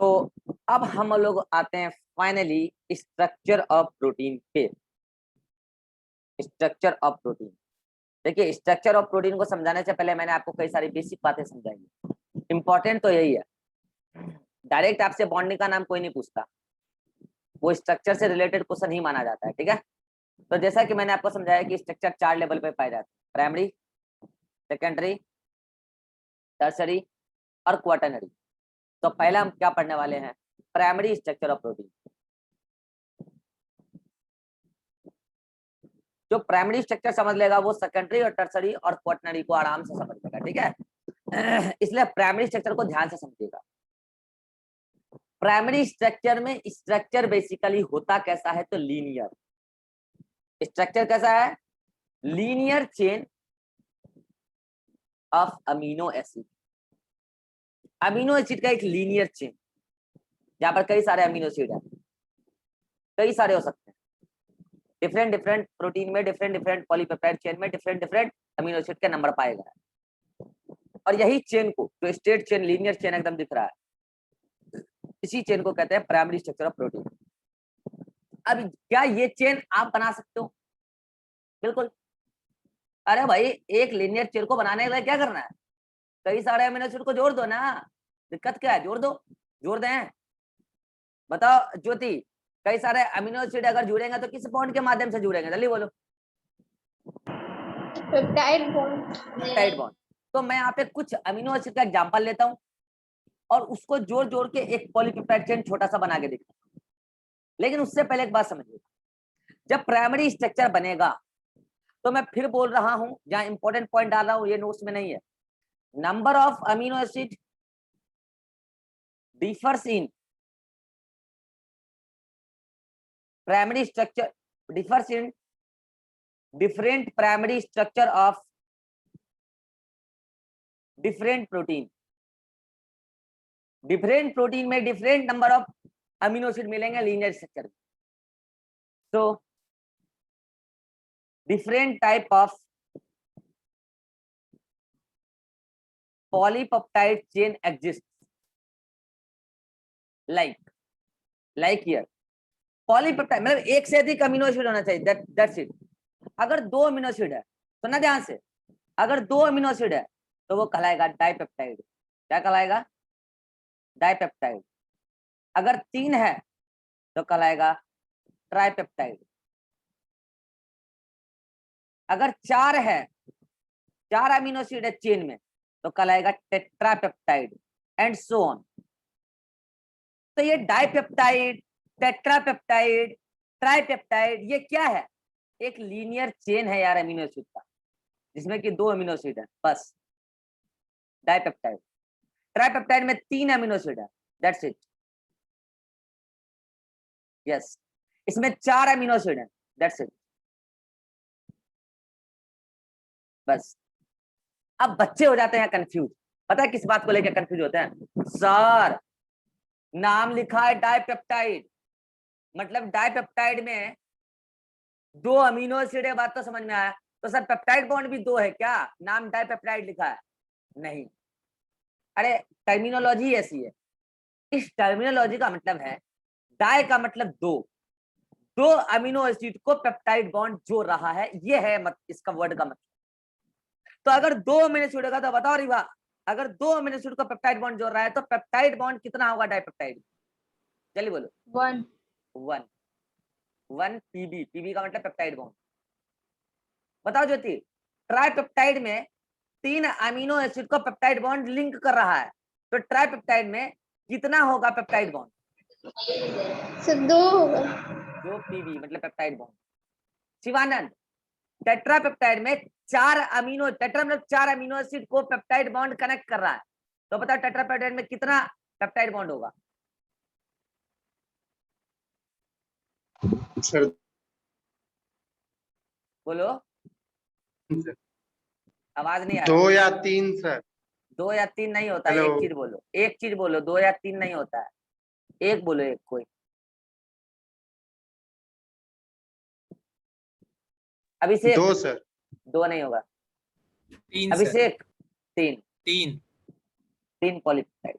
तो अब हम लोग आते हैं फाइनली स्ट्रक्चर ऑफ प्रोटीन पे। स्ट्रक्चर ऑफ प्रोटीन, देखिए स्ट्रक्चर ऑफ प्रोटीन को समझाने से पहले मैंने आपको कई सारी बेसिक बातें समझाई। इंपॉर्टेंट तो यही है, डायरेक्ट आपसे बॉन्डिंग का नाम कोई नहीं पूछता, वो स्ट्रक्चर से रिलेटेड क्वेश्चन ही माना जाता है। ठीक है, तो जैसा कि मैंने आपको समझाया कि स्ट्रक्चर 4 लेवल पे पाए जाते हैं, प्राइमरी, सेकेंडरी, टर्सरी और क्वाटरनरी। तो पहला हम क्या पढ़ने वाले हैं, प्राइमरी स्ट्रक्चर ऑफ प्रोटीन। जो प्राइमरी स्ट्रक्चर समझ लेगा वो सेकेंडरी और टर्सरी और क्वाटरनरी को आराम से समझ लेगा। ठीक है, इसलिए प्राइमरी स्ट्रक्चर को ध्यान से समझिएगा। प्राइमरी स्ट्रक्चर में स्ट्रक्चर बेसिकली होता कैसा है, तो लीनियर स्ट्रक्चर कैसा है, linear chain of amino acid. Amino acid का एक लीनियर चेन, यहाँ पर कई सारे अमीनो एसिड है, कई सारे हो सकते हैं, डिफरेंट डिफरेंट प्रोटीन में डिफरेंट डिफरेंट पॉलीपेप्टाइड चेन में डिफरेंट डिफरेंट अमीनो एसिड के नंबर पाए गए हैं। और यही चेन को, जो स्ट्रेट चेन लीनियर चेन एकदम दिख रहा है, इसी चेन को कहते हैं प्राइमरी स्ट्रक्चर ऑफ प्रोटीन। अब क्या ये चेन आप बना सकते हो? बिल्कुल। अरे भाई, एक लीनियर चेन को बनाने के लिए क्या करना है, कई सारे अमीनो एसिड को जोड़ दो ना, दिक्कत क्या है, जोड़ दो, जोड़ दें। बताओ ज्योति, कई सारे अमीनो एसिड अगर जुड़ेंगे तो किस बॉन्ड के माध्यम से जुड़ेंगे, जल्दी बोलो। Peptide bond. Peptide bond. तो मैं यहाँ पे कुछ अमीनो एसिड का एग्जांपल लेता हूँ और उसको जोड़ जोड़ के एक पॉलीपेप्टाइड चेन छोटा सा बना के देखता हूँ। लेकिन उससे पहले एक बात समझिए, जब प्राइमरी स्ट्रक्चर बनेगा तो मैं फिर बोल रहा हूँ, जहाँ इंपॉर्टेंट पॉइंट डाल रहा हूँ ये नोट्स में नहीं है, number of amino acid differs in primary structure, differs in different primary structure of different protein. Different protein में different number of amino acid मिलेंगे लीनियर स्ट्रक्चर में। तो different type of polypeptide chain exists, like here polypeptide मतलब एक से अधिक amino acid होना चाहिए, दैट्स इट। अगर 2 अमीनो एसिड है, सुनना ध्यान से, अगर 2 अमीनो एसिड है तो वो कहलाएगा डाइपेप्टाइड। क्या कहलाएगा, डाइपेप्टाइड। अगर 3 है तो कहलाएगा ट्राइपेप्टाइड। अगर 4 है, 4 अमीनो एसिड है चेन में, तो कहलाएगा टेट्रापेप्टाइड एंड सो ऑन। तो ये डाइपेप्टाइड, टेट्रापेप्टाइड, ट्राइपेप्टाइड, ये क्या है, एक लीनियर चेन है यार अमीनो एसिड का, जिसमें कि 2 अमीनो एसिड है बस, डाइपेप्टाइड। ट्राइपेप्टाइड में 3 अमीनो एसिड है, दैट्स इट। यस, इसमें 4 अमीनो एसिड है, दैट्स इट, बस। अब बच्चे हो जाते हैं कंफ्यूज, पता है किस बात को लेकर कंफ्यूज होते हैं, सर नाम लिखा है डाइपेप्टाइड, मतलब डाइपेप्टाइड में 2 अमीनो एसिड है, बात तो समझ में आया, तो सर पेप्टाइड बॉन्ड भी 2 है क्या, नाम डाइपेप्टाइड लिखा है? नहीं, अरे टर्मिनोलॉजी ऐसी है, इस टर्मिनोलॉजी का मतलब है, डाई का मतलब 2, 2 अमीनो एसिड को पेप्टाइड बॉन्ड जोड़ रहा है, ये है इसका वर्ड का मतलब। तो अगर 2 अमीनो एसिड होगा तो बताओ रिवा, अगर 2 अमीनो एसिड को पेप्टाइड बॉन्ड जोड़ रहा है तो पेप्टाइड बॉन्ड कितना होगा डाइपेप्टाइड, जल्दी बोलो। 1 1 पीबी, पीबी का मतलब पेप्टाइड बॉन्ड। बताओ ज्योति, ट्राइपेप्टाइड में 3 अमीनो एसिड को पेप्टाइड बॉन्ड लिंक कर रहा है, तो ट्राइपेप्टाइड में कितना होगा पेप्टाइड बॉन्ड? 2 होगा, 2 पीबी मतलब पेप्टाइड बॉन्ड। शिवानंद, टेट्रापेप्टाइड में 4 अमीनो, टेट्रा मतलब 4 अमीनो एसिड को पेप्टाइड बॉन्ड कनेक्ट कर रहा है, तो बताओ टेट्रापेप्टाइड में कितना पेप्टाइड बॉन्ड होगा? सर बोलो, आवाज नहीं आ 2 रहा। या 3 सर। 2 या 3 नहीं होता, एक चीज बोलो, एक चीज बोलो, 2 या 3 नहीं होता है, एक बोलो, एक कोई। अभिषेक 2 सर। 2 नहीं होगा, 3 अभिषेक 3 3 3 पॉलीपेप्टाइड।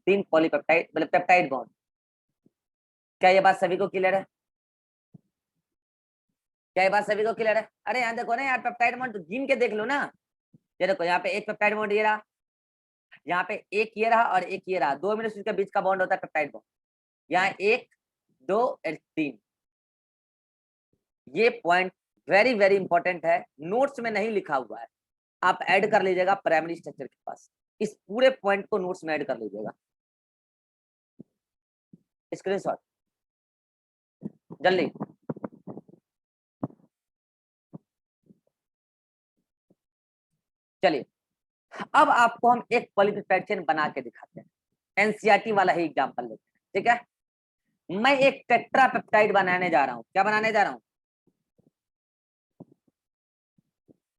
3 पॉलीपेप्टाइड मतलब पेप्टाइड बॉन्ड। क्या ये बात सभी को क्लियर है? क्या ये बात सभी को क्लियर है? अरे यहाँ देखो ना यार, पेप्टाइड बॉन्ड तो गिन के देख लो ना। ये देखो यहाँ पे एक पेप्टाइड बॉन्ड ये रहा, यहाँ पे एक ये रहा और एक ये रहा, 2 अमीनो एसिड के बीच का बॉन्ड होता है पेप्टाइड बॉन्ड। यहाँ 1 2 और 3। ये पॉइंट वेरी वेरी इंपॉर्टेंट है, नोट्स में नहीं लिखा हुआ है, आप ऐड कर लीजिएगा प्राइमरी स्ट्रक्चर के पास। इस पूरे पॉइंट को नोट्स में ऐड कर लीजिएगा, स्क्रीनशॉट जल्दी। चलिए अब आपको हम एक पॉलीपेप्टाइड चेन बना के दिखाते हैं, एनसीईआरटी वाला ही एग्जांपल लेते हैं, ठीक है। मैं एक टेट्रापेप्टाइड बनाने जा रहा हूं। क्या बनाने जा रहा हूं?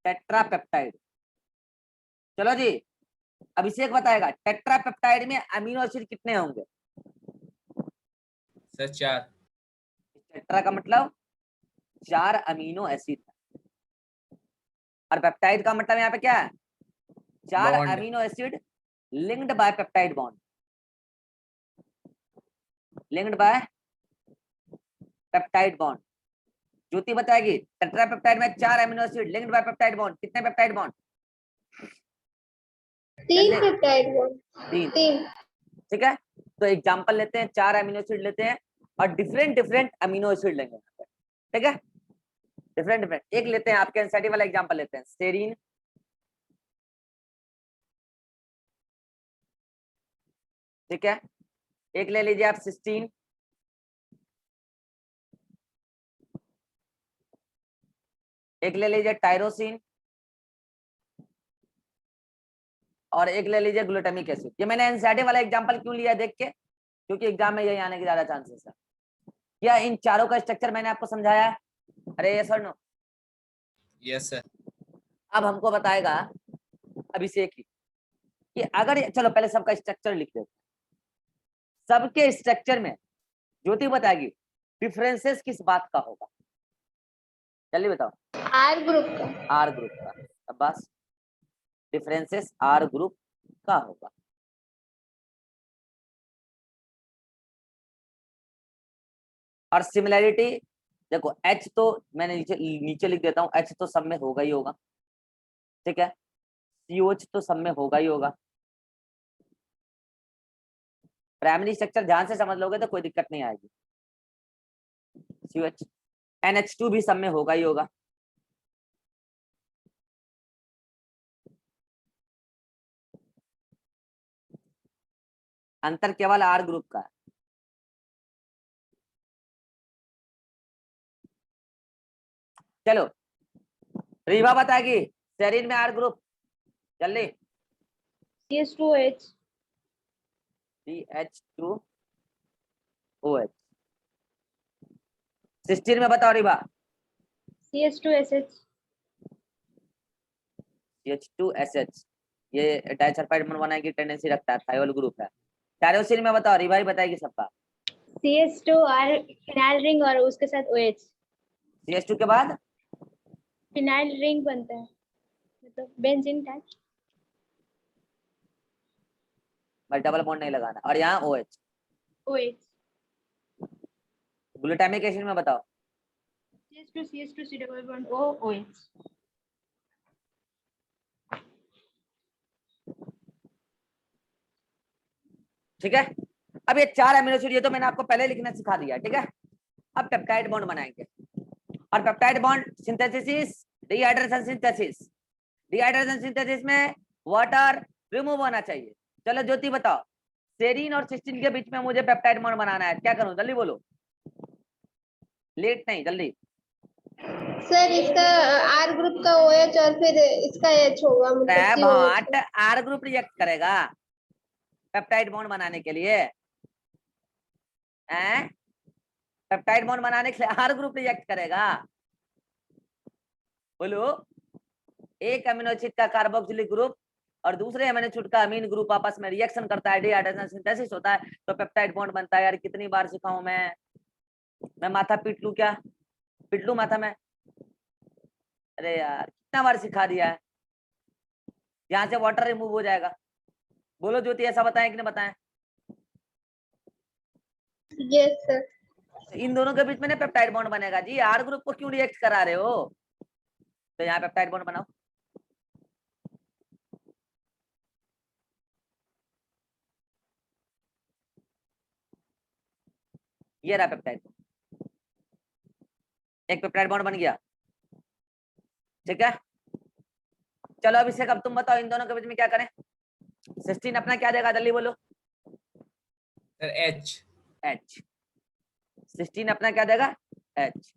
टेट्रापेप्टाइड। चलो जी, अभिषेक बताएगा टेट्रापेप्टाइड में अमीनो एसिड कितने होंगे? सर 4। टेट्रा का मतलब 4 अमीनो एसिड, और पेप्टाइड का मतलब यहाँ पे क्या है? 4 Bond. Amino acid linked by peptide bond, linked by peptide bond. Jyoti बताएगी टेट्रापेप्टाइड में 4 amino acid linked by peptide bond, कितने पेप्टाइड बॉन्ड? 3 peptide bond. 3। ठीक है, तो एग्जांपल लेते हैं, 4 अमीनो एसिड लेते हैं और डिफरेंट डिफरेंट अमीनो एसिड लेंगे, ठीक है, डिफरेंट डिफरेंट। एक लेते हैं, आपके एनसीईआरटी वाला एग्जांपल लेते हैं, सेरीन, ठीक है। एक ले लीजिए आप सिस्टीन, एक ले लीजिए टायरोसिन, और एक ले लीजिए ग्लूटामिक एसिड। ये मैंने एनसीईआरटी वाला एग्जांपल क्यों लिया देख के, क्योंकि एग्जाम में यही आने के ज्यादा चांसेस है। क्या इन चारों का स्ट्रक्चर मैंने आपको समझाया है? अरे यस और नो? Yes sir. अब हमको बताएगा अभिषेक ही कि अगर, चलो पहले सबका स्ट्रक्चर लिख देते, सबके स्ट्रक्चर में ज्योति बताएगी डिफरेंसेस किस बात का होगा, जल्दी बताओ। आर ग्रुप का। आर ग्रुप का। अब बस डिफरेंसेस आर ग्रुप का होगा। और सिमिलैरिटी देखो, एच तो मैंने नीचे नीचे लिख देता हूँ, एच तो सब में होगा ही होगा, ठीक है। सीओएच तो सब में होगा ही होगा। प्राइमरी स्ट्रक्चर ध्यान से समझ लोगे तो कोई दिक्कत नहीं आएगी। सीओएच, NH2 भी सब में होगा ही होगा। अंतर केवल आर ग्रुप का है। चलो रीवा बताएगी सेरीन में आर ग्रुप, जल्दी। CH2OH। CH2OH। सिस्टीन में बताओ रीवा। CH2SH। CH2SH, ये डाइसल्फाइड बॉन्ड बनाने की टेंडेंसी रखता है, थायोल ग्रुप है। टायरोसिन में बताओ, रीवा ही बताएगी सबका। CH2R फिनाइल रिंग और उसके साथ OH। CH2 के बाद फिनाइल रिंग बनता है, मतलब बेंजीन टाइप। बस डबल बॉन्ड नहीं लगाना, और यहाँ OH। OH। ग्लूटामिक एसिड में बताओ। CH2 C double bond O OH। ठीक है, अब ये 4 अमीनो एसिड, ये तो मैंने आपको पहले लिखना सिखा दिया, ठीक है। अब पेप्टाइड बॉन्ड बनाएंगे, और peptide bond synthesis, dehydration synthesis. Dehydration synthesis में वाटर रिमूव होना चाहिए। चलो ज्योति बताओ, सेरीन और सिस्टीन के बीच में मुझे पेप्टाइड बॉन्ड बनाना है, क्या करूं? जल्दी बोलो, लेट नहीं, जल्दी। सर इसका आर ग्रुप का OH और फिर इसका H होगा, मतलब COH। आर ग्रुप रिएक्ट करेगा पेप्टाइड बॉन्ड बनाने के लिए, पेप्टाइड बॉन्ड बनाने के लिए आर ग्रुप रिएक्ट करेगा। बोलो, एक अमीनो एसिड का कार्बोक्सिलिक ग्रुप और दूसरे अमीनो एसिड का अमीन ग्रुप आपस में रिएक्शन करता है, डिहाइड्रेशन सिंथेसिस होता है, तो पेप्टाइड बॉन्ड बनता है। यार कितनी बार सिखाऊं मैं माथा पीट लूं क्या? पीट लूं माथा में? अरे यार कितना बार सिखा दिया है। यहाँ से वाटर रिमूव हो जाएगा। बोलो ज्योति, ऐसा बताएं कि नहीं बताएं? Yes sir. तो इन दोनों के बीच में ना पेप्टाइड बॉन्ड बनेगा जी। आर ग्रुप को क्यों रिएक्ट करा रहे हो? तो यहाँ पेप्टाइड बॉन्ड बनाओ। ये रहा पेप्टाइड, एक पेप्टाइड बॉन्ड बन गया। ठीक है, चलो अब इससे अब तुम बताओ इन दोनों के बीच में क्या करें? सिस्टीन अपना क्या देगा, जल्दी बोलो। Sir H। H। सिस्टीन अपना क्या देगा? H।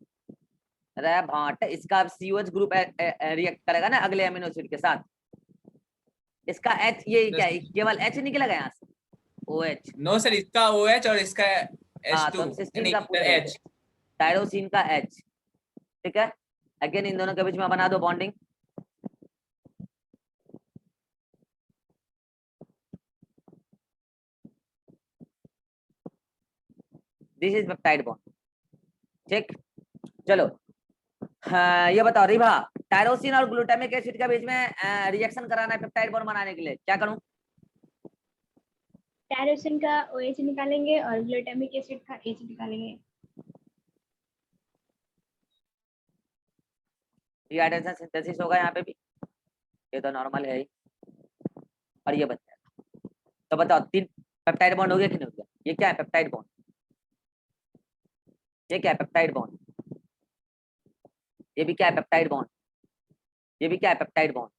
अरे भाट, इसका अब COH ग्रुप रिएक्ट करेगा ना अगले अमीनो एसिड के साथ। इसका H, ये क्या है, केवल H निकलेगा यहाँ से, OH। नो सर, इसका OH और इसका हाँ, H2 तो हम सिस्टीन नहीं का पूछ सर रहे थे, H। टायरोसिन का H। ठीक है, अगेन इन दोनों के बीच में बना दो bonding. This is peptide bond. ठीक, चलो हाँ, ये बताओ रिभा, टायरोसिन और ग्लूटामिक एसिड के बीच में रिएक्शन कराना है पेप्टाइड बॉन्ड बनाने के लिए, क्या करूं? टायरोसिन का OH निकालेंगे और ग्लूटामिक एसिड का H निकालेंगे। हाइड्रोजन सिंथेसिस होगा यहाँ पे भी, ये तो नॉर्मल है ही, और ये बन जाएगा। तो बताओ तीन पेप्टाइड बॉन्ड हो गया कि नहीं हो गया? ये क्या है पेप्टाइड बॉन्ड, ये क्या है पेप्टाइड बॉन्ड, ये भी क्या है पेप्टाइड बॉन्ड, ये भी क्या है पेप्टाइड बॉन्ड।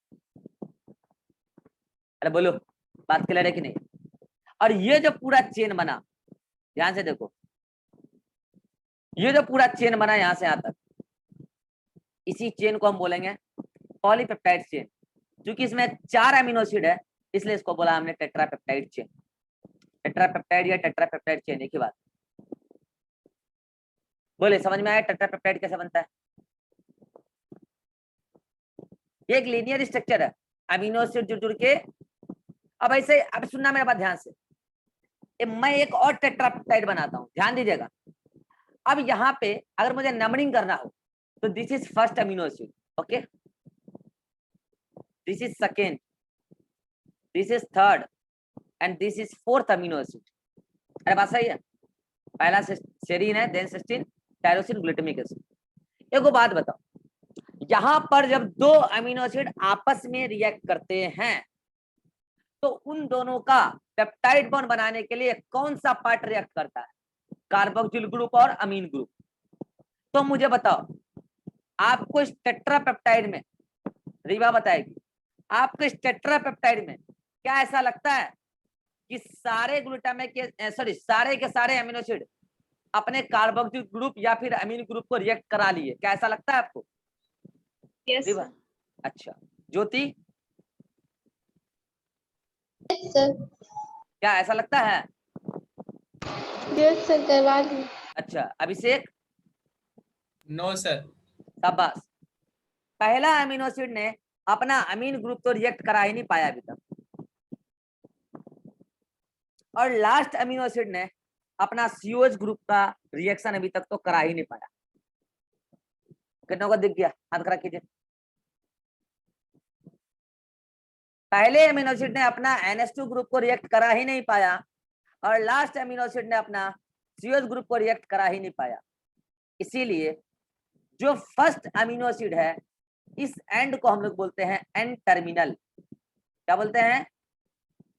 अरे बोलो, बात क्लियर है कि नहीं? और ये जो पूरा चेन बना, ध्यान से देखो, ये जो पूरा चेन बना यहाँ से यहाँ तक, इसी चेन को हम बोलेंगे पॉलीपेप्टाइड चेन। क्योंकि इसमें 4 अमीनो एसिड है, इसलिए इसको बोला हमने टेट्रापेप्टाइड चेन। टेट्रापेप्टाइड या टेट्रापेप्टाइड चेन एक ही बात। बोले समझ में आया टेट्रापेप्टाइड कैसे बनता है? ये एक लीनियर स्ट्रक्चर है, अमीनो एसिड जुड़ जुड़ के। अब ऐसे, अब सुनना मेरे बात ध्यान से, मैं एक और टेट्रापेप्टाइड बनाता हूँ, ध्यान दीजिएगा। अब यहाँ पे अगर मुझे नंबरिंग करना हो तो this is first amino acid, okay, this is second, this is third, and this is fourth amino acid. अरे बात सही है, पहला सेरीन है, then cysteine, tyrosine, glutamic acid. एक बात बताओ, यहां पर जब 2 अमीनो एसिड आपस में रिएक्ट करते हैं तो उन दोनों का पेप्टाइड बॉन्ड बनाने के लिए कौन सा पार्ट रिएक्ट करता है? कार्बोक्सिल ग्रुप और अमीन ग्रुप। तो मुझे बताओ, आपको इस टेट्रापेप्टाइड में, रीवा बताएगी, आपको इस टेट्रापेप्टाइड में क्या ऐसा लगता है कि सारे ग्लूटामिक के सॉरी सारे के सारे अमीनो एसिड अपने कार्बोक्सिल ग्रुप या फिर अमीन ग्रुप को रिएक्ट करा लिए? क्या ऐसा लगता है आपको? Yes Rewa, sir. अच्छा, ज्योति, यस सर। क्या ऐसा लगता है? यस सर, करवा दी। अच्छा, अभिषेक, नो सर। शाबाश। पहला अमीनो एसिड ने अपना अमीन ग्रुप तो रिएक्ट करा ही नहीं पाया अभी तक, और लास्ट अमीनो एसिड ने अपना COH ग्रुप का रिएक्शन अभी तक तो करा ही नहीं पाया। कितनों को दिख गया? हाथ खड़ा कीजिए। पहले अमीनो एसिड ने अपना NH2 ग्रुप को रिएक्ट करा ही नहीं पाया, और लास्ट अमीनो एसिड ने अपना COH ग्रुप को रिएक्ट करा ही नहीं पाया। इसीलिए जो फर्स्ट अमीनो एसिड है, इस एंड को हम लोग बोलते हैं एन टर्मिनल। क्या बोलते हैं?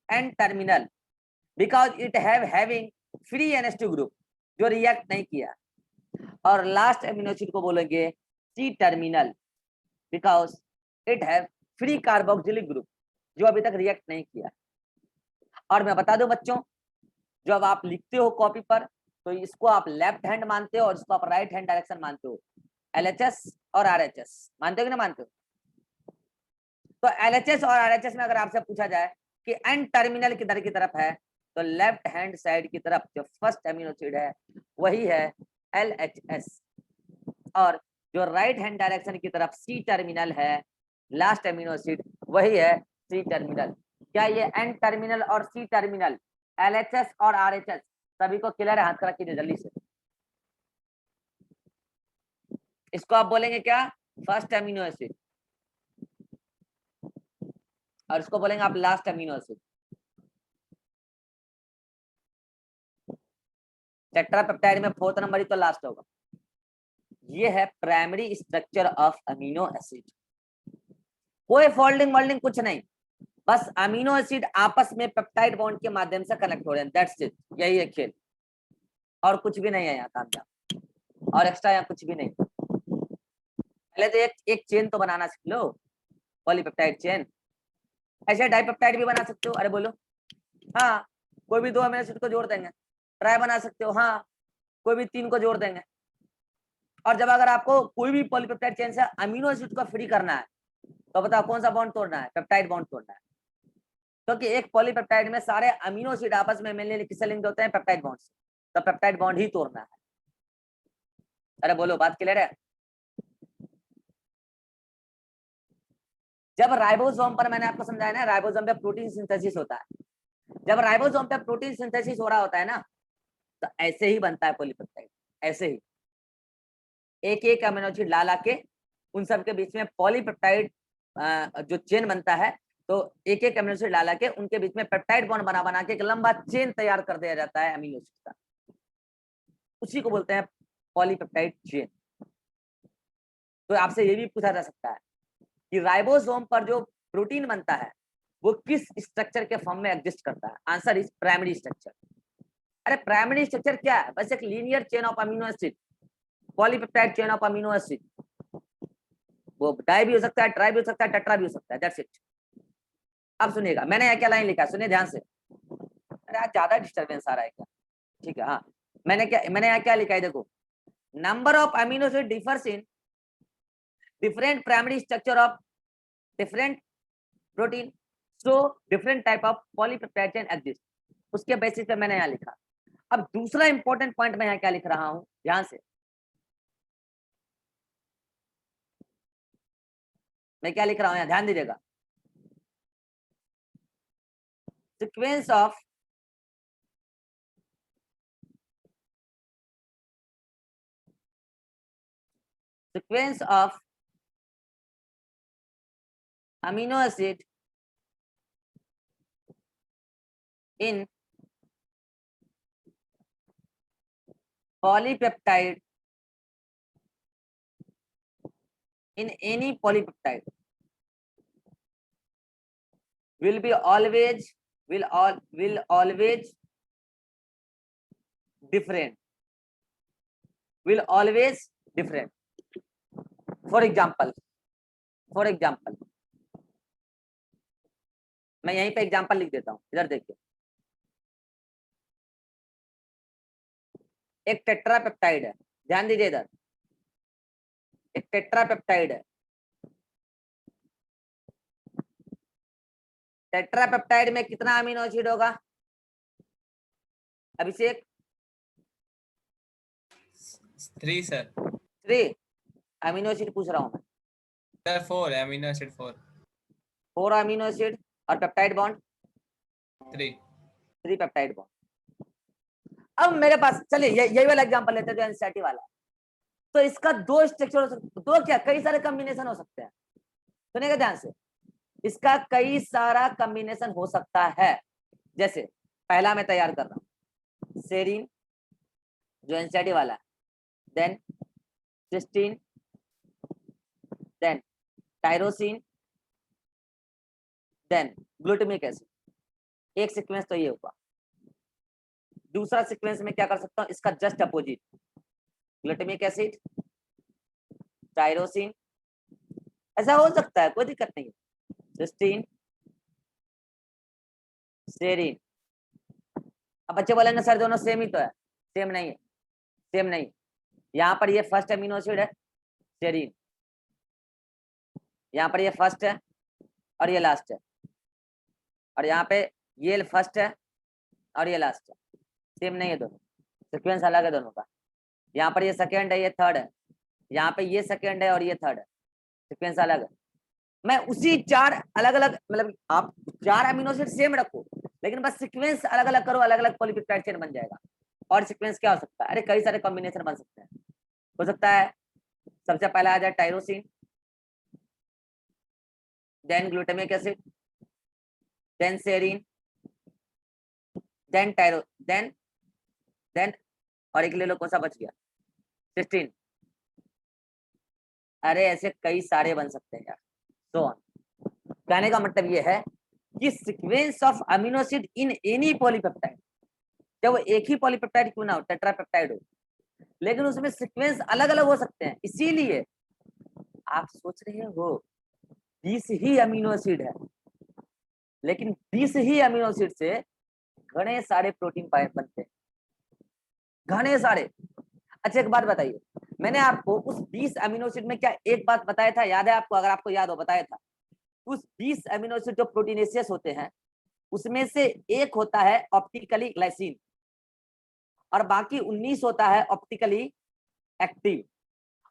N terminal, because it having free NH2 group जो रिएक्ट नहीं किया। और लास्ट अमीनो एसिड को बोलेंगे C terminal, because it have free carboxylic group जो अभी तक रिएक्ट नहीं किया। और मैं बता दूं बच्चों, जब आप लिखते हो कॉपी पर तो इसको आप लेफ्ट हैंड मानते हो और इसको आप राइट हैंड डायरेक्शन मानते हो। LHS और RHS मानते हो कि नहीं मानते हो? तो LHS और RHS में अगर आपसे पूछा जाए कि एन टर्मिनल किधर की तरफ है, तो लेफ्ट हैंड साइड की तरफ जो फर्स्ट अमीनो एसिड है वही है LHS, और जो राइट हैंड डायरेक्शन की तरफ सी टर्मिनल है, लास्ट अमीनो एसिड, वही है सी टर्मिनल। क्या ये एन टर्मिनल और सी टर्मिनल, LHS और RHS सभी को क्लियर है? हाथ खड़ा कीजिए जल्दी से। इसको आप बोलेंगे क्या? फर्स्ट अमीनो एसिड, और इसको बोलेंगे आप लास्ट अमीनो एसिड। टेट्रापेप्टाइड में 4th नंबर ही तो लास्ट होगा। ये है primary structure of amino acid. कोई फोल्डिंग मोल्डिंग कुछ नहीं, बस अमीनो एसिड आपस में पेप्टाइड बॉन्ड के माध्यम से कनेक्ट हो रहे हैं, दैट्स इट। यही है खेल, और कुछ भी नहीं है यहाँ कामयाब, और एक्स्ट्रा यहाँ कुछ भी नहीं। पहले तो एक चेन तो बनाना सीख लो, पॉलीपेप्टाइड चेन। ऐसे डाइपेप्टाइड भी बना सकते हो, अरे बोलो हाँ, कोई भी 2 अमीनो एसिड को जोड़ देंगे। ट्राई बना सकते हो, हाँ, कोई भी 3 को जोड़ देंगे। और जब अगर आपको कोई भी पॉलीपेप्टाइड चेन से अमीनो एसिड को फ्री करना है तो बताओ कौन सा बॉन्ड तोड़ना है? पेप्टाइड बॉन्ड तोड़ना है, क्योंकि एक पॉलीपेप्टाइड में सारे अमीनो एसिड आपस में मेनली किससे लिंक होते हैं? पेप्टाइड बॉन्ड से। तो पेप्टाइड बॉन्ड ही तोड़ना है। अरे बोलो, बात क्लियर है? जब राइबोसोम पर, मैंने आपको समझाया ना, राइबोसोम पे प्रोटीन सिंथेसिस होता है। जब राइबोसोम पे प्रोटीन सिंथेसिस हो रहा होता है ना, तो ऐसे ही बनता है पॉलीपेप्टाइड। ऐसे ही एक एक अमीनो एसिड ला के उन सब के बीच में पॉलीपेप्टाइड जो चेन बनता है, तो एक एक अमीनो एसिड ला के उनके बीच में पेप्टाइड बॉन्ड बना के एक लंबा चेन तैयार कर दिया जाता है अमीनो एसिड का। उसी को बोलते हैं पॉलीपेप्टाइड चेन। तो आपसे ये भी पूछा जा सकता है कि राइबोसोम पर जो प्रोटीन बनता है वो किस स्ट्रक्चर के फॉर्म में एग्जिस्ट करता है? Answer is primary structure. अरे प्राइमरी स्ट्रक्चर क्या है? बस एक linear chain of amino acid, polypeptide chain of amino acid. वो डाई भी हो सकता है, ट्राई भी हो सकता है, टेट्रा भी हो सकता है, दैट्स इट। अब सुनिएगा, मैंने यहाँ क्या लाइन लिखा है, सुनिए ध्यान से। अरे आज ज्यादा डिस्टर्बेंस आ रहा है क्या? ठीक है, हाँ, मैंने यहाँ क्या लिखा है, देखो, number of amino acid differs in different primary structure of different protein, so different type of polypeptide chain exist. उसके बेसिस पे मैंने यहाँ लिखा। अब दूसरा इंपॉर्टेंट पॉइंट मैं यहाँ क्या लिख रहा हूँ, ध्यान से। मैं क्या लिख रहा हूँ यहाँ, ध्यान दीजिएगा। Sequence of amino acid in polypeptide, in any polypeptide will always different, will always different. For example, मैं यहीं पे एग्जांपल लिख देता हूं, इधर देखिए। एक टेट्रापेप्टाइड है, ध्यान दीजिए इधर, एक टेट्रापेप्टाइड है। टेट्रापेप्टाइड में कितना अमीनो एसिड होगा अभिषेक? 3 सर। 3 अमीनो एसिड पूछ रहा हूं मैं। Sir 4 amino acid 4 amino acid और पेप्टाइड बॉन्ड 3 पेप्टाइड बॉन्ड। अब मेरे पास, चलिए यही वाला एग्जांपल लेते हैं जो एनसीईआरटी वाला। तो इसका 2 स्ट्रक्चर हो सकते, 2 क्या, कई सारे कॉम्बिनेशन हो सकते हैं। सुनिएगा ध्यान से, इसका कई सारा कॉम्बिनेशन हो सकता है। जैसे पहला मैं तैयार कर रहा हूं, सेरीन जो एनसीईआरटी वाला है, then cysteine, then tyrosine, then glutamic acid. एक सीक्वेंस तो ये होगा। दूसरा सीक्वेंस में क्या कर सकता हूं, इसका just opposite, glutamic acid, tyrosine, ऐसा हो सकता है, कोई दिक्कत नहीं है। Cysteine, serine. अब बच्चे बोलेंगे सर दोनों सेम ही तो है, सेम नहीं है, सेम नहीं। यहाँ पर ये फर्स्ट अमीनो एसिड है सेरीन, यहाँ पर ये फर्स्ट है और ये लास्ट है, और यहाँ पे ये फर्स्ट है और ये लास्ट है। सेम नहीं है, दोनों सीक्वेंस अलग है दोनों का। यहाँ पर ये सेकेंड है, ये थर्ड है, यहाँ पे ये सेकेंड है और ये थर्ड है, सीक्वेंस अलग है। मैं उसी 4 अलग अलग, मतलब आप 4 अमीनो एसिड सेम रखो, लेकिन बस सीक्वेंस अलग अलग करो, अलग अलग पॉलीपेप्टाइड चेन बन जाएगा। और सीक्वेंस क्या हो सकता है? अरे कई सारे कॉम्बिनेशन बन सकते हैं। हो सकता है सबसे पहला आ जाए tyrosine, then glutamic acid, then serine, then tyro, then और एक ले लो, कौन सा बच गया? 16। अरे ऐसे कई सारे बन सकते हैं यार। तो कहने का मतलब ये है कि sequence of amino acid in any polypeptide, चाहे वो एक ही पॉलीपेप्टाइड क्यों ना हो, टेट्रापेप्टाइड हो, लेकिन उसमें सीक्वेंस अलग अलग हो सकते हैं। इसीलिए आप सोच रहे हो 20 ही अमीनो एसिड है, लेकिन 20 ही अमीनो एसिड से घने सारे प्रोटीन बनते हैं, घने सारे। अच्छा एक बात बताइए, मैंने आपको उस 20 अमीनो एसिड में क्या एक बात बताया था, याद है आपको? अगर आपको याद हो, बताया था। उस 20 अमीनो एसिड जो प्रोटीनेशियस होते हैं उसमें से एक होता है ऑप्टिकली ग्लाइसिन और बाकी 19 होता है ऑप्टिकली एक्टिव।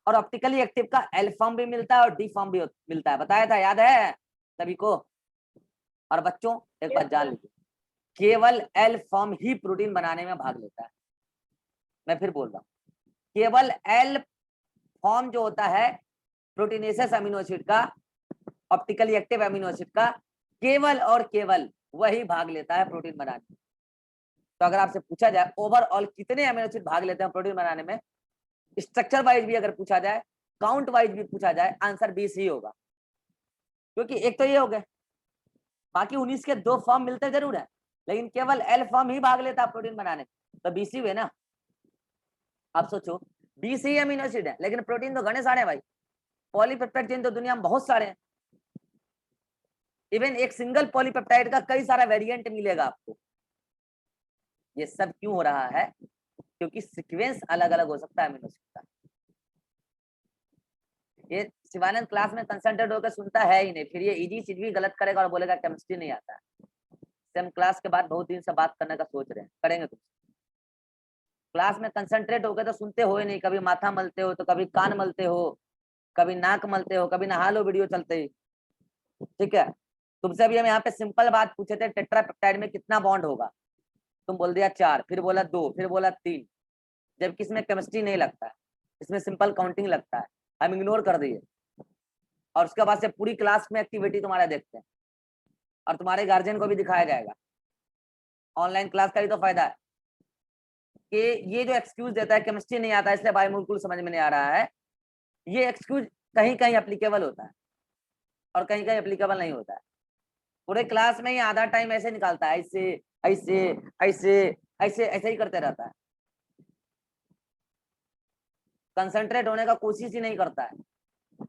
और ऑप्टिकली एक्टिव का एल फॉर्म भी मिलता है और डी फॉर्म भी मिलता है, बताया था, याद है सभी को? और बच्चों एक बात जान लीजिए, केवल एल फॉर्म ही प्रोटीन बनाने में भाग लेता है। मैं फिर बोल रहा हूँ, केवल एल फॉर्म जो होता है प्रोटीनेशियस अमीनो एसिड का, ऑप्टिकली एक्टिव अमीनो एसिड का, केवल और केवल वही भाग लेता है प्रोटीन बनाने में। तो अगर आपसे पूछा जाए ओवरऑल कितने अमीनो एसिड भाग लेते हैं प्रोटीन बनाने में, स्ट्रक्चर वाइज भी अगर पूछा जाए, काउंट वाइज भी पूछा जाए, आंसर 20 ही होगा। क्योंकि एक तो ये हो गए, बाकी 19 के 2 फॉर्म मिलते जरूर है, लेकिन केवल एल फॉर्म ही भाग लेता है प्रोटीन बनाने में, तो 20 ही हुए ना। आप सोचो 20 ही अमीनो एसिड है, लेकिन प्रोटीन तो घने सारे हैं भाई। पॉलीपेप्टाइड चेन तो दुनिया में बहुत सारे हैं, इवन एक सिंगल पॉलीपेप्टाइड का कई सारा वेरिएंट मिलेगा आपको। ये सब क्यों हो रहा है? क्योंकि सीक्वेंस अलग अलग हो सकता है अमीनो एसिड का। ये शिवानंद क्लास में कंसंट्रेट होकर सुनता है ही नहीं, फिर ये इजी चीज भी गलत करेगा और बोलेगा केमिस्ट्री नहीं आता है। हम क्लास के बाद बहुत दिन से बात करने का सोच रहे हैं, करेंगे कुछ। क्लास में कंसंट्रेट होकर तो सुनते हो ही नहीं, कभी माथा मलते हो, तो कभी कान मलते हो, कभी नाक मलते हो, कभी नहा लो वीडियो चलते ही। ठीक है, तुमसे अभी हम यहाँ पे सिंपल बात पूछे थे, टेट्रापेप्टाइड में कितना बॉन्ड होगा, तुम बोल दिया 4, फिर बोला 2, फिर बोला 3, जबकि इसमें केमिस्ट्री नहीं लगता है, इसमें सिंपल काउंटिंग लगता है, हम इग्नोर कर दिए। और उसके बाद से पूरी क्लास में एक्टिविटी तुम्हारा देखते हैं और तुम्हारे गार्जियन को भी दिखाया जाएगा। ऑनलाइन क्लास का ही तो फायदा है कि ये जो एक्सक्यूज देता है केमिस्ट्री नहीं आता इसलिए बायोमोलिक्यूल समझ में नहीं आ रहा है, ये एक्सक्यूज कहीं कहीं एप्लीकेबल होता है और कहीं कहीं एप्लीकेबल नहीं होता है। पूरे क्लास में ही आधा टाइम ऐसे निकालता है, ऐसे ऐसे ऐसे ऐसे ऐसे ही करते रहता है, कंसंट्रेट होने का कोशिश ही नहीं करता है।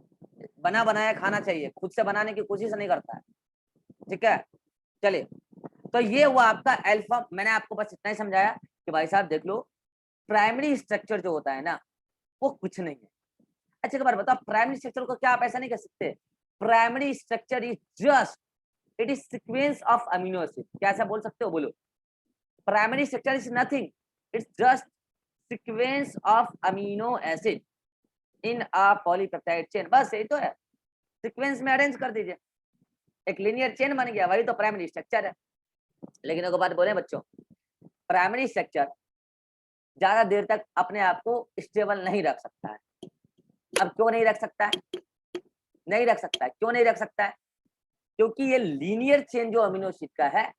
बना बनाया खाना चाहिए, खुद से बनाने की कोशिश नहीं करता है। ठीक है, चलिए, तो ये हुआ आपका अल्फा। मैंने आपको बस इतना ही समझाया कि भाई साहब देख लो, प्राइमरी स्ट्रक्चर जो होता है ना वो कुछ नहीं है। अच्छा एक बार बताओ, प्राइमरी स्ट्रक्चर को क्या आप ऐसा नहीं कह सकते? Primary structure is just, it is sequence of amino acid. क्या ऐसा बोल सकते हो? बोलो। Primary structure is nothing, it's just sequence of amino acid in a polypeptide chain. बस यही तो है, सीक्वेंस में अरेंज कर दीजिए, एक लीनियर चेन बन गया, वही तो प्राइमरी स्ट्रक्चर है। लेकिन एक बात बोले बच्चों, प्राइमरी स्ट्रक्चर ज्यादा देर तक अपने आप को स्टेबल नहीं रख सकता है। अब क्यों नहीं रख सकता है? नहीं रख सकता है, क्यों नहीं रख सकता है? क्योंकि ये लीनियर चेन जो अमीनो एसिड का है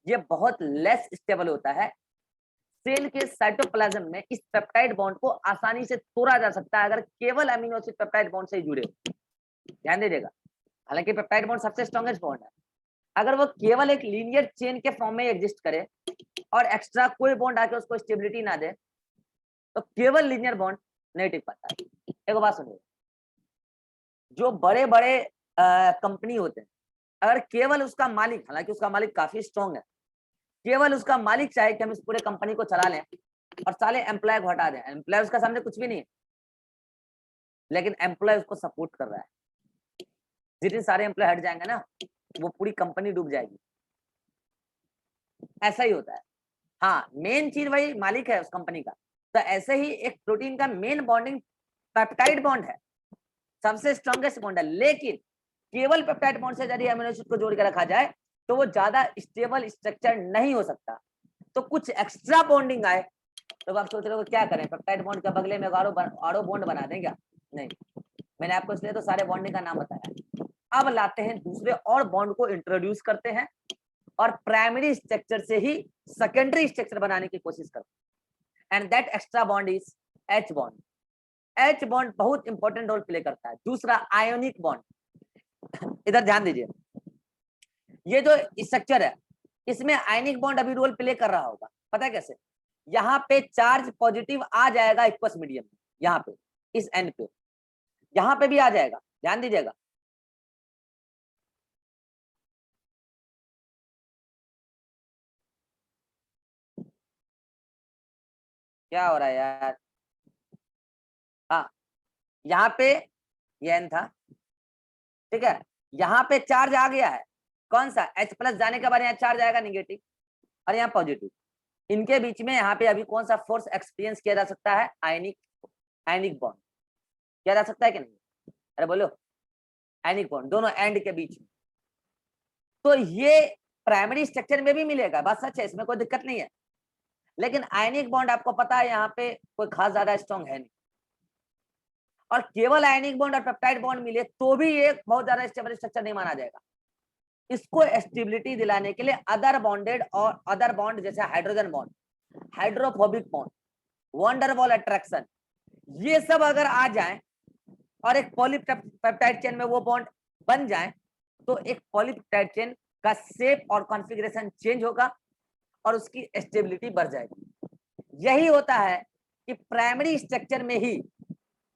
ये बहुत लेस स्टेबल होता है। सेल के साइटोप्लाज्म में इस पेप्टाइड बॉन्ड को आसानी से तोड़ा जा सकता है अगर केवल अमीनो एसिड पेप्टाइड बॉन्ड से ही जुड़े। ध्यान दीजिएगा, हालांकि पेप्टाइड बॉन्ड सबसे स्ट्रॉन्गेस्ट बॉन्ड है, अगर वो केवल एक लीनियर चेन के फॉर्म में एग्जिस्ट करे और एक्स्ट्रा कोई बॉन्ड आके उसको स्टेबिलिटी ना दे तो केवल लीनियर बॉन्ड नहीं टिक पाता है। एक बात सुनिए, जो बड़े बड़े कंपनी होते हैं, अगर केवल उसका मालिक, हालांकि उसका मालिक काफी स्ट्रॉन्ग है, केवल उसका मालिक चाहे कि हम इस पूरे कंपनी को चला लें और साले एम्प्लॉय को हटा दें, एम्प्लॉय उसका सामने कुछ भी नहीं है, लेकिन एम्प्लॉय उसको सपोर्ट कर रहा है, जितने सारे एम्प्लॉय हट जाएंगे ना वो पूरी कंपनी डूब जाएगी। ऐसा ही होता है। हाँ, मेन चीज वही मालिक है उस कंपनी का। तो ऐसे ही एक प्रोटीन का मेन बॉन्डिंग पेप्टाइड बॉन्ड है, सबसे स्ट्रॉन्गेस्ट बॉन्ड है, लेकिन केवल पेप्टाइड बॉन्ड से यदि अमीनो एसिड को जोड़ के रखा जाए तो वो ज्यादा स्टेबल स्ट्रक्चर नहीं हो सकता। तो कुछ एक्स्ट्रा बॉन्डिंग आए तो आप सोच रहे हो क्या करें, पेप्टाइड बॉन्ड के बगले में आरो बॉन्ड बना दें क्या? नहीं, मैंने आपको इसलिए तो सारे बॉन्डिंग का नाम बताया। अब लाते हैं दूसरे और बॉन्ड को इंट्रोड्यूस करते हैं और प्राइमरी स्ट्रक्चर से ही सेकेंडरी स्ट्रक्चर बनाने की कोशिश करते and that extra bond is H bond. H bond बहुत इंपॉर्टेंट रोल प्ले करता है। दूसरा आयोनिक बॉन्ड, इधर ध्यान दीजिए, ये जो स्ट्रक्चर है इसमें आयनिक बॉन्ड अभी रोल प्ले कर रहा होगा। पता है कैसे? यहाँ पे चार्ज पॉजिटिव आ जाएगा एक्वस मीडियम में, यहाँ पे इस एंड पे, यहाँ पे भी आ जाएगा, ध्यान दीजिएगा। क्या हो रहा है यार? हाँ, यहाँ पे ये एन था, ठीक है, यहाँ पे चार्ज आ गया है, कौन सा? H प्लस जाने के बाद यहाँ चार्ज आएगा निगेटिव और यहाँ पॉजिटिव। इनके बीच में यहाँ पे अभी कौन सा फोर्स एक्सपीरियंस किया जा सकता है? आयनिक बॉन्ड किया जा सकता है कि नहीं? अरे बोलो, आयनिक बॉन्ड दोनों एंड के बीच में। तो ये प्राइमरी स्ट्रक्चर में भी मिलेगा, बात सच है, इसमें कोई दिक्कत नहीं है। लेकिन आयनिक बॉन्ड आपको पता है यहाँ पे कोई खास ज्यादा स्ट्रॉन्ग है नहीं, और केवल आयनिक बॉन्ड और पेप्टाइड बॉन्ड मिले तो भी ये बहुत ज्यादा स्टेबल स्ट्रक्चर नहीं माना जाएगा। इसको स्टेबिलिटी दिलाने के लिए अदर बॉन्डेड और अदर बॉन्ड जैसे hydrogen bond, hydrophobic bond, van der Waals attraction, ये सब अगर आ जाए और एक पॉलीपेप्टाइड चेन में वो बॉन्ड बन जाए तो एक पॉलीपेप्टाइड चेन का शेप और कॉन्फ़िगरेशन चेंज होगा और उसकी स्टेबिलिटी बढ़ जाएगी। यही होता है कि प्राइमरी स्ट्रक्चर में ही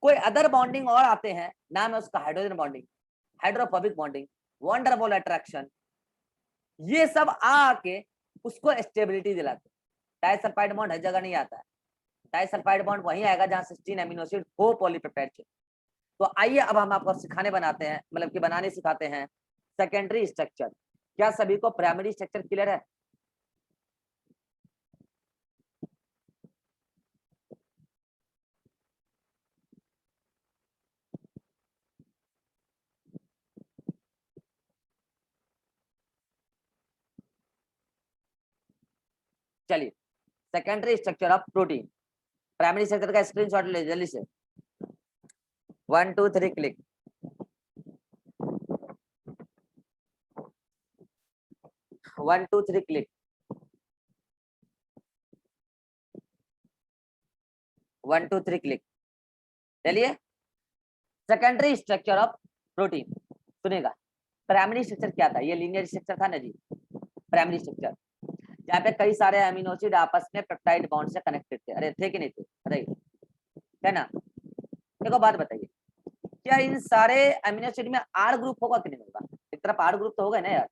कोई अदर बॉन्डिंग और आते हैं, नाम है उसका hydrogen bonding, hydrophobic bonding, van der Waals attraction, ये सब आके उसको स्टेबिलिटी दिलाते हैं। डाइसल्फाइड बॉन्ड हर जगह नहीं आता है, डाइसल्फाइड बॉन्ड वहीं आएगा जहां सिस्टीन अमीनो एसिड हो पॉलीपेप्टाइड चेन। तो आइए अब हम आपको सिखाने बनाते हैं, मतलब कि बनाने सिखाते हैं सेकेंडरी स्ट्रक्चर। क्या सभी को प्राइमरी स्ट्रक्चर क्लियर है? चलिए, secondary structure of protein, primary structure का स्क्रीनशॉट ले जल्दी से, 1 2 3 click. One two three click, 1 2 3 click. चलिए, सेकेंडरी स्ट्रक्चर ऑफ प्रोटीन सुनेगा। प्राइमरी स्ट्रक्चर क्या था? ये लीनियर स्ट्रक्चर था ना जी, प्राइमरी स्ट्रक्चर जहाँ पे कई सारे अमीनो एसिड आपस में पेप्टाइड बॉन्ड से कनेक्टेड थे। अरे थे कि नहीं थे? अरे है ना। देखो बात बताइए, क्या इन सारे अमीनो एसिड में आर ग्रुप होगा कि नहीं होगा? एक तरफ आर ग्रुप तो होगा ना यार,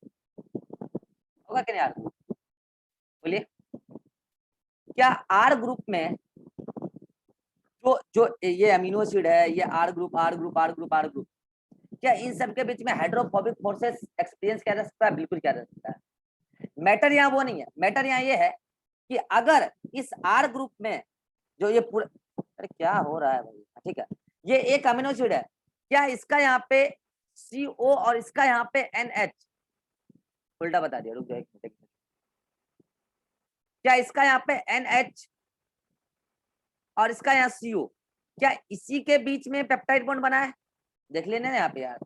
होगा कि नहीं आर ग्रुप? बोलिए, क्या आर ग्रुप में जो जो ये अमीनो एसिड है, ये R group R group R group R group, क्या इन सब के बीच में हाइड्रोफोबिक फोर्सेस एक्सपीरियंस किया जा सकता है? बिल्कुल किया जा सकता है। मैटर यहाँ वो नहीं है, मैटर यहाँ ये है कि अगर इस आर ग्रुप में जो ये पूरा, अरे क्या हो रहा है भाई, ठीक है, ये एक अमीनो एसिड है, क्या इसका यहाँ पे CO और इसका यहाँ पे NH, उल्टा बता दिया, रुक जाओ एक मिनट। क्या इसका यहाँ पे NH और इसका यहाँ CO, क्या इसी के बीच में पेप्टाइड बॉन्ड बना है? देख लेना यहाँ पे यार,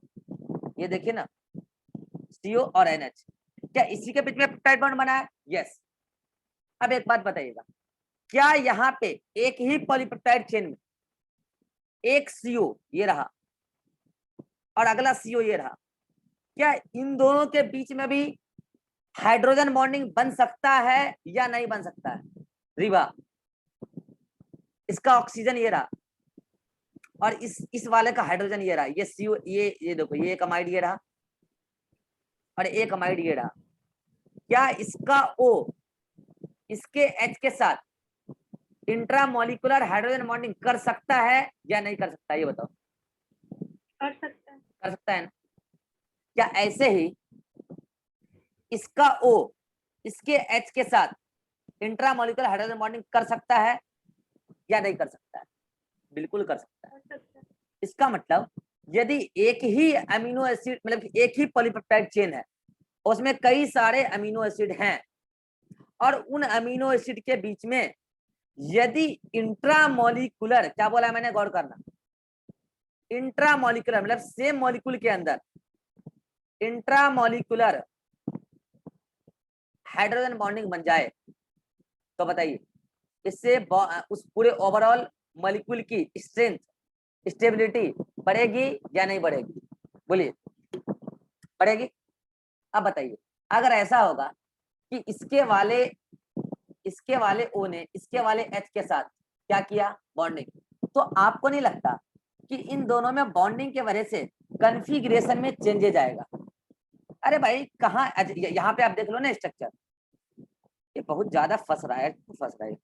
ये देखिए ना, CO और NH, क्या इसी के बीच में पेप्टाइड बॉन्ड बना है? यस। अब एक बात बताइएगा, क्या यहाँ पे एक ही पॉलीपेप्टाइड चेन में एक CO ये रहा और अगला CO ये रहा, क्या इन दोनों के बीच में भी हाइड्रोजन बॉन्डिंग बन सकता है या नहीं बन सकता है? रिवा, इसका ऑक्सीजन ये रहा और इस वाले का हाइड्रोजन ये रहा, ये CO, ये देखो, ये एक अमाइड ये रहा और एक अमाइड ये रहा, क्या इसका O इसके H के साथ इंट्रामोलिकुलर हाइड्रोजन बॉन्डिंग कर सकता है या नहीं कर सकता? ये बताओ। कर सकता है। कर सकता है ना? क्या ऐसे ही इसका O इसके H के साथ इंट्रामोलिकुलर हाइड्रोजन बॉन्डिंग कर सकता है या नहीं कर सकता है? बिल्कुल कर सकता है। कर सकता है। इसका मतलब यदि एक ही अमीनो एसिड, मतलब एक ही पॉलीपेप्टाइड चेन है, उसमें कई सारे अमीनो एसिड हैं और उन अमीनो एसिड के बीच में यदि इंट्रामोलिकुलर, क्या बोला है मैंने, गौर करना, इंट्रामोलिकुलर मतलब सेम मॉलिक्यूल के अंदर इंट्रामोलिकुलर हाइड्रोजन बॉन्डिंग बन जाए तो बताइए इससे उस पूरे ओवरऑल मॉलिक्यूल की स्ट्रेंथ, स्टेबिलिटी बढ़ेगी या नहीं बढ़ेगी? बोलिए, बढ़ेगी? अब बताइए, अगर ऐसा होगा कि इसके वाले O ने इसके वाले H के साथ क्या किया, बॉन्डिंग, तो आपको नहीं लगता कि इन दोनों में बॉन्डिंग के वजह से कॉन्फ़िगरेशन में चेंजेज आएगा? अरे भाई कहाँ, यहाँ पे आप देख लो ना स्ट्रक्चर, ये बहुत ज्यादा फंस रहा है, फंस रहा है।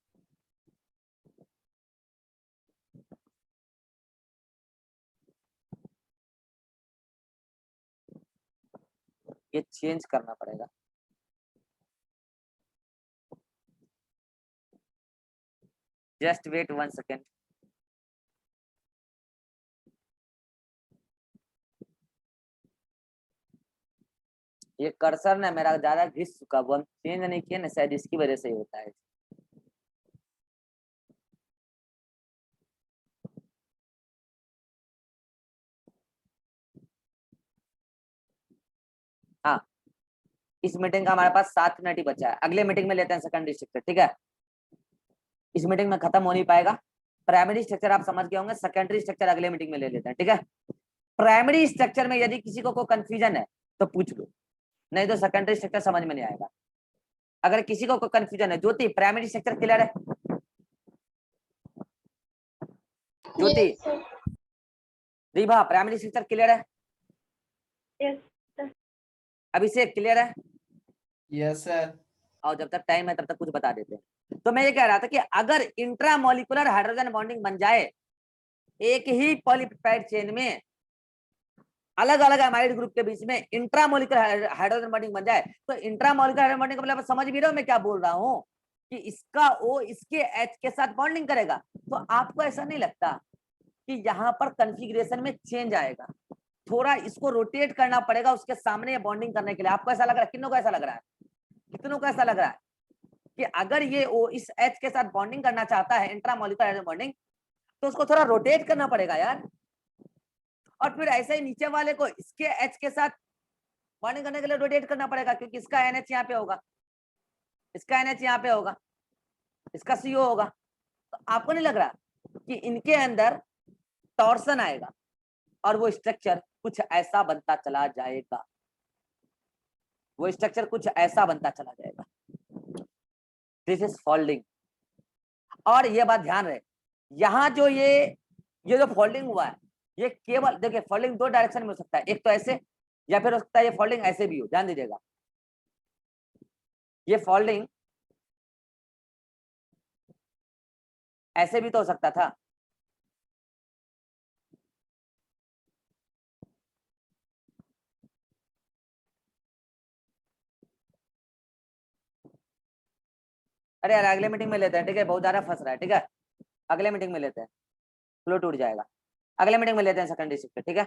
ये चेंज करना पड़ेगा। Just wait 1 second. ये कर्सर ना मेरा ज्यादा घिस चुका, वो हम चेंज नहीं किए ना, शायद इसकी वजह से ही होता है। हाँ, इस मीटिंग का हमारे पास 7 मिनट ही बचा है, अगले मीटिंग में लेते हैं सेकेंडरी स्ट्रक्चर, ठीक है? इस मीटिंग में खत्म हो नहीं पाएगा। प्राइमरी स्ट्रक्चर आप समझ गए होंगे, सेकेंडरी स्ट्रक्चर अगले मीटिंग में ले लेते हैं, ठीक है? प्राइमरी स्ट्रक्चर में यदि किसी को कोई कंफ्यूजन है तो पूछ लो, नहीं तो सेकेंडरी स्ट्रक्चर समझ में नहीं आएगा। अगर किसी को कोई कंफ्यूजन है, ज्योति प्राइमरी स्ट्रक्चर क्लियर है? Jyoti, Yes, sir. Ribha primary structure clear है? Yes, sir. अभिषेक क्लियर है? Yes, sir. और जब तक टाइम है तब तक कुछ बता देते हैं। तो मैं ये कह रहा था कि अगर इंट्रामोलिकुलर हाइड्रोजन बॉन्डिंग बन जाए एक ही पॉलीपेप्टाइड चेन में, अलग अलग एमाइड ग्रुप के बीच में इंट्रामोलिकुलर हाइड्रोजन बॉन्डिंग बन जाए, तो इंट्रामोलिकुलर हाइड्रोजन बॉन्डिंग का मतलब समझ भी रहे हो मैं क्या बोल रहा हूँ, कि इसका O इसके H के साथ बॉन्डिंग करेगा। तो आपको ऐसा नहीं लगता कि यहाँ पर कॉन्फ़िगरेशन में चेंज आएगा? थोड़ा इसको रोटेट करना पड़ेगा उसके सामने बॉन्डिंग करने के लिए। आपको ऐसा लग रहा है? कितनों को ऐसा लग रहा है? कितनों को ऐसा लग रहा है कि अगर ये O इस H के साथ बॉन्डिंग करना चाहता है, इंट्रामोलिकुलर बॉन्डिंग, तो उसको थोड़ा रोटेट करना पड़ेगा यार। और फिर ऐसे ही नीचे वाले को इसके H के साथ बॉन्डिंग करने के लिए रोटेट करना पड़ेगा, क्योंकि इसका NH यहाँ पे होगा, इसका NH यहाँ पे होगा, इसका CO होगा। तो आपको नहीं लग रहा कि इनके अंदर टॉर्सन आएगा और वो स्ट्रक्चर कुछ ऐसा बनता चला जाएगा, वो स्ट्रक्चर कुछ ऐसा बनता चला जाएगा। This is folding. और ये बात ध्यान रहे, यहाँ जो ये जो फोल्डिंग हुआ है, ये केवल देखिए फोल्डिंग 2 डायरेक्शन में हो सकता है, एक तो ऐसे या फिर हो सकता है ये फोल्डिंग ऐसे भी हो। ध्यान दीजिएगा, ये फोल्डिंग ऐसे भी तो हो सकता था। अरे यार अगले मीटिंग में लेते हैं, ठीक है? बहुत ज्यादा फंस रहा है, ठीक है? अगले मीटिंग में लेते हैं, फ्लो टूट जाएगा। अगले मीटिंग में लेते हैं सेकेंडरी शिफ्ट, ठीक है?